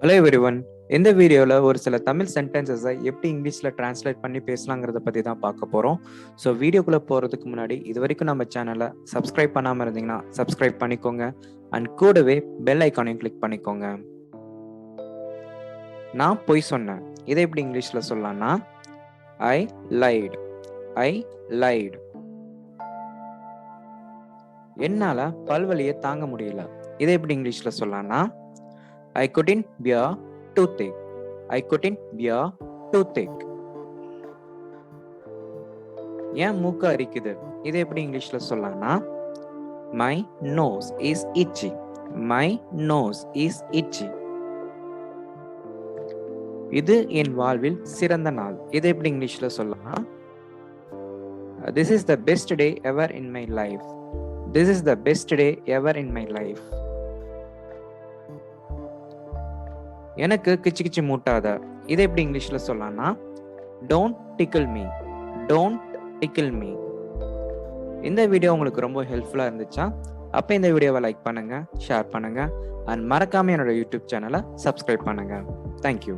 Hello everyone. இந்த வீடியோவில் ஒரு சில தமிழ் சென்டென்சஸை எப்படி இங்கிலீஷில் டிரான்ஸ்லேட் பண்ணி பேசலாங்கிறத பற்றி தான் பார்க்க போகிறோம். ஸோ வீடியோக்குள்ளே போகிறதுக்கு முன்னாடி இது வரைக்கும் நம்ம சேனலை சப்ஸ்கிரைப் பண்ணாமல் இருந்தீங்கன்னா சப்ஸ்கிரைப் பண்ணிக்கோங்க அண்ட் கூடவே பெல் ஐக்கானையும் கிளிக் பண்ணிக்கோங்க. நான் பொய் சொன்னேன். இதை எப்படி இங்கிலீஷில் சொல்லலாம்னா ஐ லைட். ஐ லைட். என்னால் பல்வலியை தாங்க முடியல. இதை எப்படி இங்கிலீஷில் சொல்லலாம்னா I couldn't bear toothache. I couldn't bear toothache. ஏன் மூக்கு அரிக்குது? இதை எப்படி இங்கிலீஷ்ல சொல்லலாம்னா My nose is itchy. My nose is itchy. இது என் வாழ்வில் சிறந்த நாள். இதை எப்படி இங்கிலீஷ்ல சொல்லலாம்? This is the best day ever in my life. This is the best day ever in my life. எனக்கு கிச்சு கிச்சு மூட்டாத. இதை எப்படி இங்கிலீஷ்ல சொல்லலாம்னா டோன்ட் டிக்கிள் மீ. Don't டிக்கிள் me. இந்த வீடியோ உங்களுக்கு ரொம்ப ஹெல்ப்ஃபுல்லா இருந்துச்சா? அப்ப இந்த வீடியோவை லைக் பண்ணுங்க, ஷேர் பண்ணுங்க அண்ட் மறக்காம என்னோட யூடியூப் சேனலை சப்ஸ்கிரைப் பண்ணுங்க. தேங்க்யூ.